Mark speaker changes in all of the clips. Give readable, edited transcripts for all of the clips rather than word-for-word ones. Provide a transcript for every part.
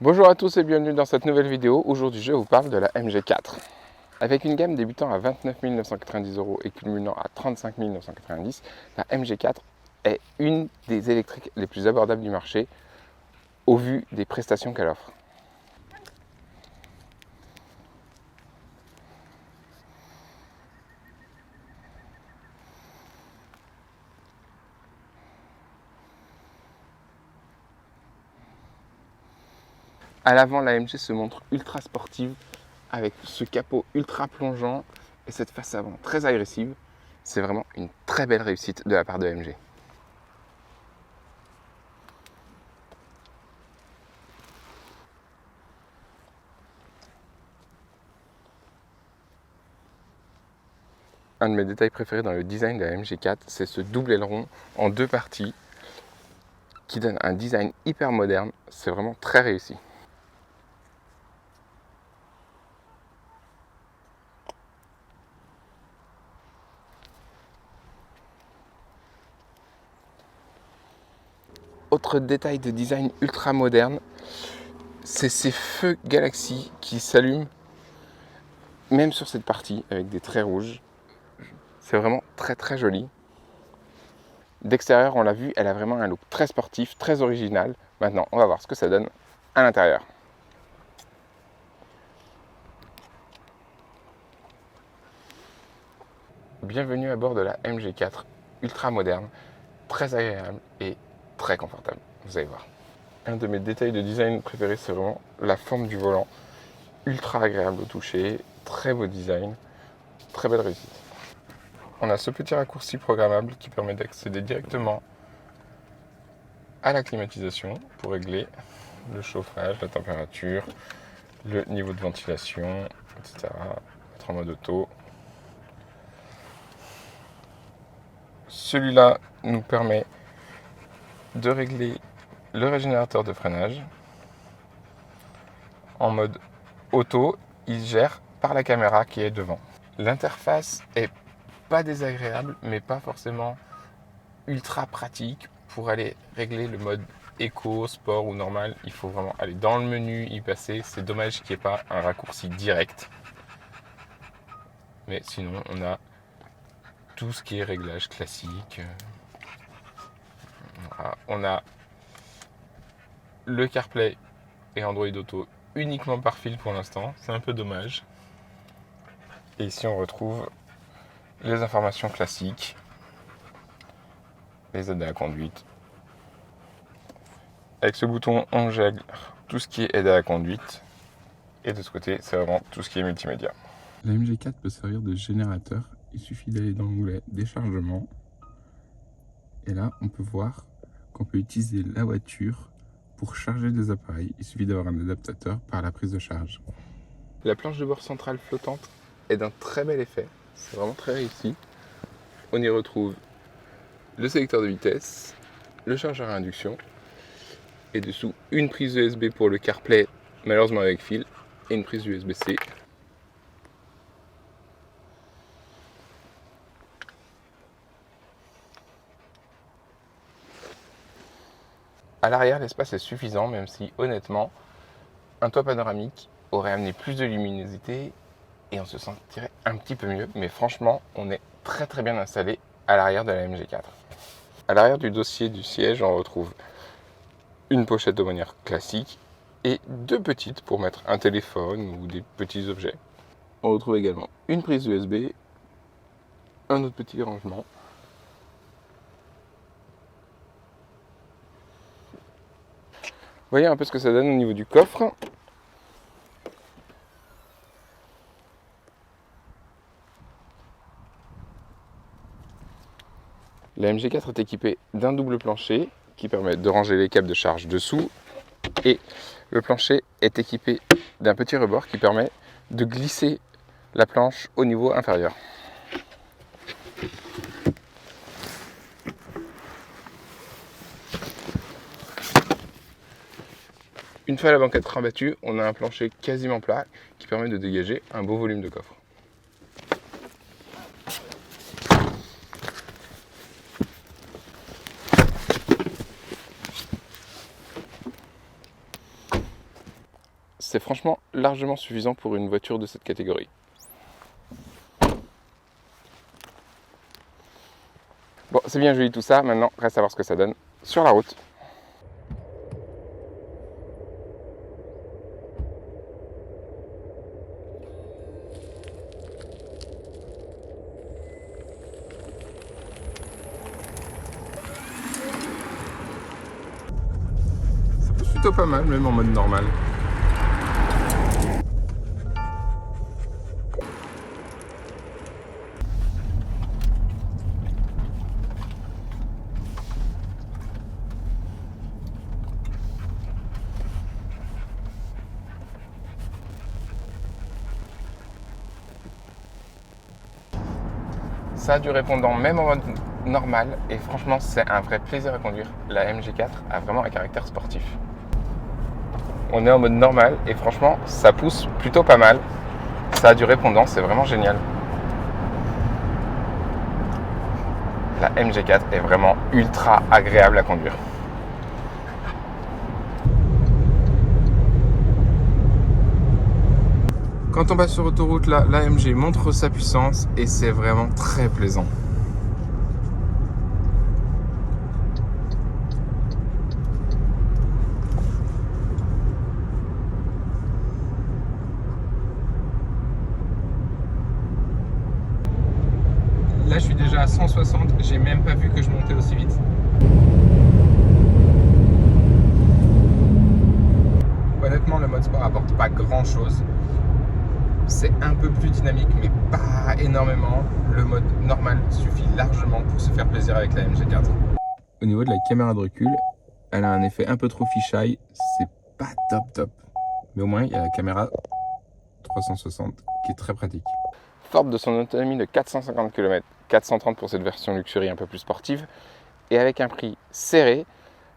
Speaker 1: Bonjour à tous et bienvenue dans cette nouvelle vidéo. Aujourd'hui je vous parle de la MG4. Avec une gamme débutant à 29 990 € et culminant à 35 990 €, la MG4 est une des électriques les plus abordables du marché au vu des prestations qu'elle offre. À l'avant, la MG se montre ultra sportive avec ce capot ultra plongeant et cette face avant très agressive. C'est vraiment une très belle réussite de la part de MG. Un de mes détails préférés dans le design de la MG4, c'est ce double aileron en deux parties qui donne un design hyper moderne. C'est vraiment très réussi. Autre détail de design ultra moderne, c'est ces feux Galaxy qui s'allument même sur cette partie avec des traits rouges. C'est vraiment très très joli. D'extérieur, on l'a vu, elle a vraiment un look très sportif, très original. Maintenant, on va voir ce que ça donne à l'intérieur. Bienvenue à bord de la MG4, ultra moderne, très agréable et très confortable. Vous allez voir. Un de mes détails de design préférés, c'est vraiment la forme du volant. Ultra agréable au toucher, très beau design, très belle réussite. On a ce petit raccourci programmable qui permet d'accéder directement à la climatisation pour régler le chauffage, la température, le niveau de ventilation, etc. Mettre en mode auto. Celui-là nous permet de régler le régénérateur de freinage. En mode auto, il gère par la caméra qui est devant. L'interface est pas désagréable, mais pas forcément ultra pratique. Pour aller régler le mode éco, sport ou normal, il faut vraiment aller dans le menu, y passer. C'est dommage qu'il n'y ait pas un raccourci direct. Mais sinon, on a tout ce qui est réglage classique. Voilà. On a le CarPlay et Android Auto uniquement par fil pour l'instant. C'est un peu dommage. Et ici, on retrouve les informations classiques, les aides à la conduite. Avec ce bouton, on gère tout ce qui est aide à la conduite. Et de ce côté, c'est vraiment tout ce qui est multimédia. La MG4 peut servir de générateur. Il suffit d'aller dans l'onglet déchargement. Et là, on peut voir qu'on peut utiliser la voiture pour charger des appareils. Il suffit d'avoir un adaptateur par la prise de charge. La planche de bord centrale flottante est d'un très bel effet. C'est vraiment très réussi. On y retrouve le sélecteur de vitesse, le chargeur à induction et dessous une prise USB pour le CarPlay, malheureusement avec fil, et une prise USB-C. À l'arrière, l'espace est suffisant, même si honnêtement, un toit panoramique aurait amené plus de luminosité et on se sentirait un petit peu mieux. Mais franchement, on est très très bien installé à l'arrière de la MG4. À l'arrière du dossier du siège, on retrouve une pochette d'aumônière classique et deux petites pour mettre un téléphone ou des petits objets. On retrouve également une prise USB, un autre petit rangement. Voyez un peu ce que ça donne au niveau du coffre. La MG4 est équipée d'un double plancher qui permet de ranger les câbles de charge dessous, et le plancher est équipé d'un petit rebord qui permet de glisser la planche au niveau inférieur. Une fois la banquette rabattue, on a un plancher quasiment plat qui permet de dégager un beau volume de coffre. c'est franchement largement suffisant pour une voiture de cette catégorie. Bon, c'est bien joli tout ça, maintenant reste à voir ce que ça donne sur la route. Ça pousse plutôt pas mal, même en mode normal. Ça a du répondant même en mode normal et franchement c'est un vrai plaisir à conduire. La MG4 a vraiment un caractère sportif. On est en mode normal et franchement ça pousse plutôt pas mal. Ça a du répondant, c'est vraiment génial. La MG4 est vraiment ultra agréable à conduire. Quand on passe sur autoroute, là, l'AMG montre sa puissance et c'est vraiment très plaisant. Là, je suis déjà à 160, j'ai même pas vu que je montais aussi vite. Honnêtement, le mode sport apporte pas grand chose. C'est un peu plus dynamique, mais pas énormément. Le mode normal suffit largement pour se faire plaisir avec la MG4. Au niveau de la caméra de recul, elle a un effet un peu trop fisheye. C'est pas top. Mais au moins, il y a la caméra 360 qui est très pratique. Forte de son autonomie de 450 km, 430 pour cette version Luxury un peu plus sportive, et avec un prix serré,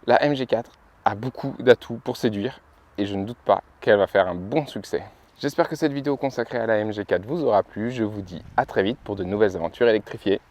Speaker 1: la MG4 a beaucoup d'atouts pour séduire et je ne doute pas qu'elle va faire un bon succès. J'espère que cette vidéo consacrée à la MG4 vous aura plu. Je vous dis à très vite pour de nouvelles aventures électrifiées.